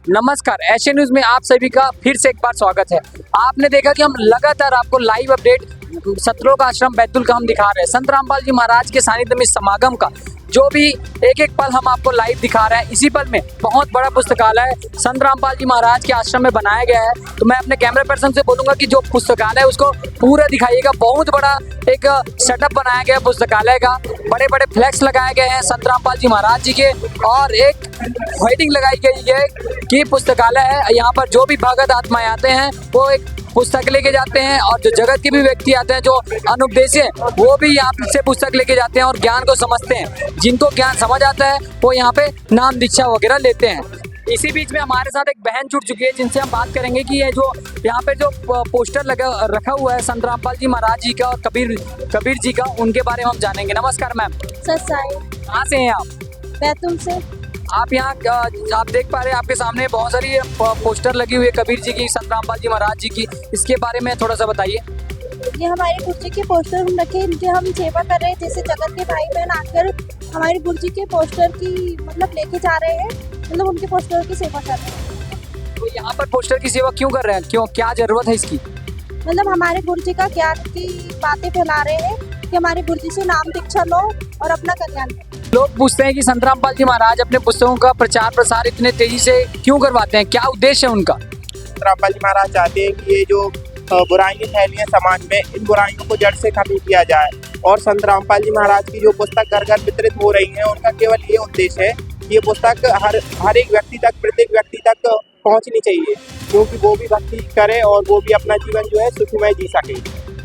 नमस्कार, Asian news में आप सभी का फिर से एक बार स्वागत है। आपने देखा कि हम लगातार आपको लाइव अपडेट सतलोक आश्रम बैतूल का हम दिखा रहे हैं। संत रामपाल जी महाराज के सानिध्य में समागम का जो भी एक एक पल हम आपको लाइव दिखा रहे हैं। इसी पल में बहुत बड़ा पुस्तकालय संत रामपाल जी महाराज के आश्रम में बनाया गया है। तो मैं अपने कैमरा पर्सन से बोलूंगा कि जो पुस्तकालय है उसको पूरा दिखाइएगा। बहुत बड़ा एक सेटअप बनाया गया है पुस्तकालय का, बड़े बड़े फ्लैक्स लगाए गए हैं संत रामपाल जी महाराज जी के, और एक हेडिंग लगाई गई है कि पुस्तकालय है। यहाँ पर जो भी भगत आत्माएं आते हैं वो एक पुस्तक लेके जाते हैं, और जो जगत के भी व्यक्ति आते हैं जो अनुपदेशी हैं वो भी यहाँ से पुस्तक लेके जाते हैं और ज्ञान को समझते हैं। जिनको ज्ञान समझ आता है वो यहाँ पे नाम दीक्षा वगैरह लेते हैं। इसी बीच में हमारे साथ एक बहन जुड़ चुकी है जिनसे हम बात करेंगे कि ये जो यहाँ पे जो पोस्टर लगा रखा हुआ है संत रामपाल जी महाराज जी का और कबीर जी का, उनके बारे में हम जानेंगे। नमस्कार मैम। ससाई। कहाँ से हैं आप? बैतूल से। आप यहाँ आप देख पा रहे हैं आपके सामने बहुत सारी पोस्टर लगी हुई है कबीर जी की, संत रामपाल जी महाराज जी की। इसके बारे में थोड़ा सा बताइए। ये हमारे गुरु जी के पोस्टर हम रखे, इनके हम सेवा कर रहे हैं। जैसे जगत के भाई बहन आकर हमारे गुरु जी के पोस्टर की मतलब लेके जा रहे हैं, मतलब उनके पोस्टर की सेवा कर रहे हैं। तो यहाँ पर पोस्टर की सेवा क्यों कर रहे हैं, क्यों, क्या जरूरत है इसकी? मतलब हमारे गुरु जी का ज्ञान की बातें फैला रहे हैं कि हमारे गुरु जी से नाम दीक्षा लो और अपना कल्याण करो। लोग पूछते हैं कि संत रामपाल जी महाराज अपने पुस्तकों का प्रचार प्रसार इतने तेजी से क्यों करवाते हैं, क्या उद्देश्य है उनका? संत रामपाल जी महाराज चाहते हैं कि ये जो बुराइयां फैली हैं समाज में, इन बुराइयों को जड़ से खत्म किया जाए। और संत रामपाल जी महाराज की जो पुस्तक घर घर वितरित हो रही है, उनका केवल ये उद्देश्य है कि ये पुस्तक हर एक व्यक्ति तक, प्रत्येक व्यक्ति तक पहुंचनी चाहिए, क्योंकि वो भी भक्ति करे और वो भी अपना जीवन जो है सुखमय जी सके।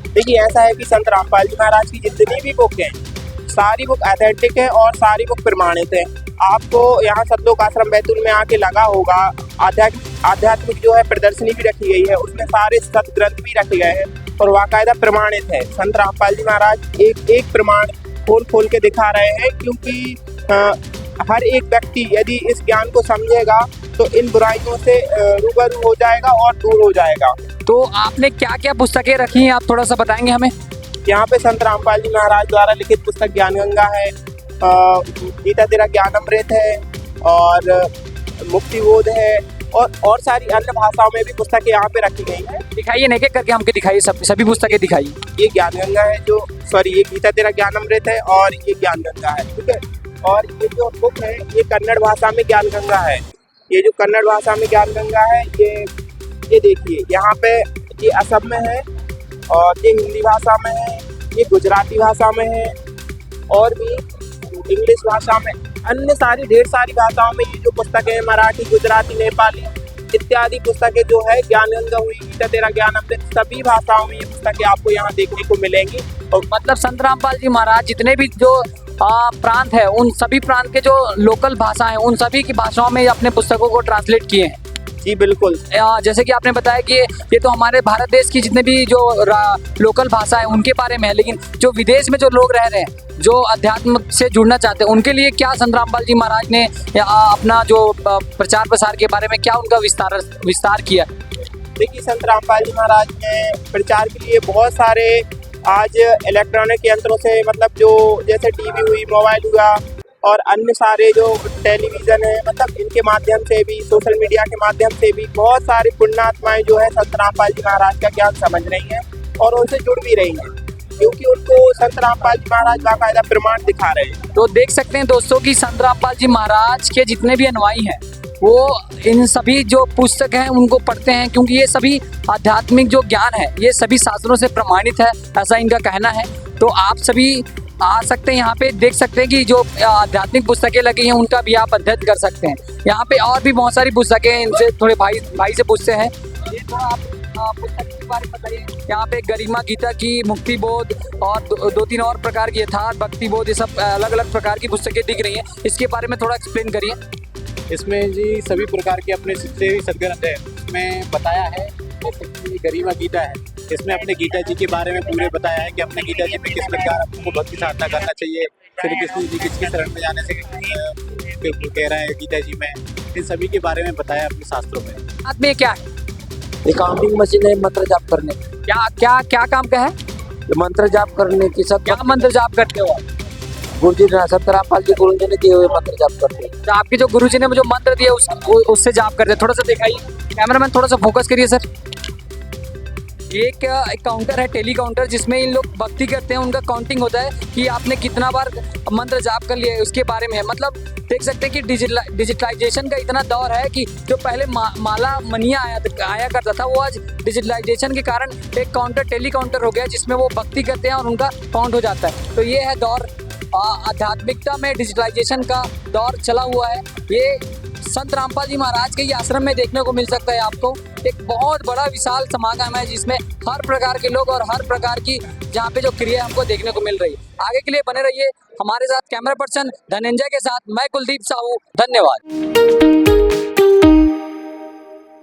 देखिए, ऐसा है कि संत रामपाल जी महाराज की जितनी भी बुक हैं सारी बुक ऑथेंटिक है और सारी बुक प्रमाणित है। आपको यहाँ सतलोक आश्रम बैतूल में आके लगा होगा आध्यात्मिक जो है प्रदर्शनी भी रखी गई है, उसमें सारे सतग्रंथ भी रखे गए हैं और बाकायदा प्रमाणित है। संत रामपाल जी महाराज एक एक प्रमाण खोल के दिखा रहे हैं, क्योंकि हर एक व्यक्ति यदि इस ज्ञान को समझेगा तो इन बुराइयों से रूबरू हो जाएगा और दूर हो जाएगा। तो आपने क्या क्या पुस्तकें रखी हैं, आप थोड़ा सा बताएंगे हमें? यहाँ पे संत रामपाल जी महाराज द्वारा लिखित पुस्तक ज्ञान गंगा है, गीता तेरा ज्ञान अमृत है, और मुक्ति बोध है, और सारी अन्य भाषाओं में भी पुस्तकें यहाँ पे रखी गई है। दिखाइए, एक एक करके हमको दिखाइए, सभी पुस्तकें दिखाइए। ये ज्ञान गंगा है, ये गीता तेरा ज्ञान अमृत है, और ये ज्ञान गंगा है, ठीक है। और ये जो बुक है ये कन्नड़ भाषा में ज्ञान गंगा है। ये जो कन्नड़ भाषा में ज्ञान गंगा है, ये देखिए यहाँ पे ये असम में है, और ये हिंदी भाषा में है, ये गुजराती भाषा में है, और भी इंग्लिश भाषा में, अन्य सारी ढेर सारी भाषाओं में ये जो पुस्तकें हैं, मराठी, गुजराती, नेपाली इत्यादि पुस्तकें जो है ज्ञान गंगा हुई, गीता तेरा ज्ञान अमृत, सभी भाषाओं में ये पुस्तकें आपको यहाँ देखने को मिलेंगी। और मतलब संत रामपाल जी महाराज जितने भी जो प्रांत है, उन सभी प्रांत के जो लोकल भाषा है उन सभी की भाषाओं में अपने पुस्तकों को ट्रांसलेट किए हैं। जी बिल्कुल। जैसे कि आपने बताया कि ये तो हमारे भारत देश की जितने भी जो लोकल भाषा है उनके बारे में है, लेकिन जो विदेश में जो लोग रह रहे हैं, जो अध्यात्म से जुड़ना चाहते हैं, उनके लिए क्या संत रामपाल जी महाराज ने अपना जो प्रचार प्रसार के बारे में क्या उनका विस्तार किया? देखिए, संत रामपाल जी महाराज ने प्रचार के लिए बहुत सारे आज इलेक्ट्रॉनिक यंत्रों से, मतलब जो जैसे टीवी हुई, मोबाइल हुआ, और अन्य सारे जो टेलीविज़न है, मतलब इनके माध्यम से भी, सोशल मीडिया के माध्यम से भी बहुत सारी पुण्यात्माएं जो है संत रामपाल जी महाराज का ज्ञान समझ रही हैं और उनसे जुड़ भी रही हैं, क्योंकि उनको संत रामपाल जी महाराज बाकायदा प्रमाण दिखा रहे हैं। तो देख सकते हैं दोस्तों कि संत रामपाल जी महाराज के जितने भी अनुयायी हैं वो इन सभी जो पुस्तक हैं उनको पढ़ते हैं, क्योंकि ये सभी आध्यात्मिक जो ज्ञान है ये सभी शास्त्रों से प्रमाणित है, ऐसा इनका कहना है। तो आप सभी आ सकते हैं यहाँ पे, देख सकते हैं कि जो आध्यात्मिक पुस्तकें लगी हैं उनका भी आप अध्ययन कर सकते हैं। यहाँ पे और भी बहुत सारी पुस्तकें हैं, इनसे थोड़े भाई से पूछते हैं। ये थोड़ा आप पुस्तक के बारे में बताइए। यहाँ पे गरिमा गीता की, मुक्ति बोध, और दो तीन और प्रकार की यथार्थ, भक्ति बोध, ये सब अलग अलग प्रकार की पुस्तकें दिख रही हैं। इसके बारे में थोड़ा एक्सप्लेन करिए। इसमें जी सभी प्रकार के अपने जितने भी सदग्रंथ है उसमें बताया है। जैसे कि गरिमा गीता है, इसमें अपने गीता जी के बारे में पूरे बताया है कि अपने गीता जी में किस प्रकार आपको भक्ति साधना करना चाहिए, श्री कृष्ण जी किसकी शरण में जाने से कह रहा है गीता जी में, इन सभी के बारे में बताया अपने शास्त्रों में। हाथ में क्या है? ये काउंटिंग मशीन है, मंत्र जाप करने। क्या क्या क्या काम का है? मंत्र जाप करने की सब। क्या मंत्र जाप करते हो आप? गुरुजी संतरामपाल जी गुरुजी ने दिए हुए मंत्र जाप करते हैं। तो आपके जो गुरुजी ने मुझे मंत्र दिया उससे जाप करते हैं। थोड़ा सा दिखाइए, कैमरामैन थोड़ा सा फोकस करिए सर। एक काउंटर है, टेली काउंटर, जिसमें इन लोग भक्ति करते हैं। उनका काउंटिंग होता है कि आपने कितना बार मंत्र जाप कर लिया है, उसके बारे में है। मतलब देख सकते हैं कि डिजिटलाइजेशन का इतना दौर है कि जो पहले माला मनिया आया करता था, वो आज डिजिटलाइजेशन के कारण एक काउंटर टेली काउंटर हो गया, जिसमें वो भक्ति करते हैं और उनका काउंट हो जाता है। तो ये है दौर, आध्यात्मिकता में डिजिटलाइजेशन का दौर चला हुआ है। ये संत रामपाल जी महाराज के ही आश्रम में देखने को मिल सकता है आपको। एक बहुत बड़ा विशाल समागम है, जिसमें हर प्रकार के लोग और हर प्रकार की जहाँ पे जो क्रिया हमको देखने को मिल रही है। आगे के लिए बने रहिए हमारे साथ। कैमरा पर्सन धनंजय के साथ मैं कुलदीप साहू, धन्यवाद।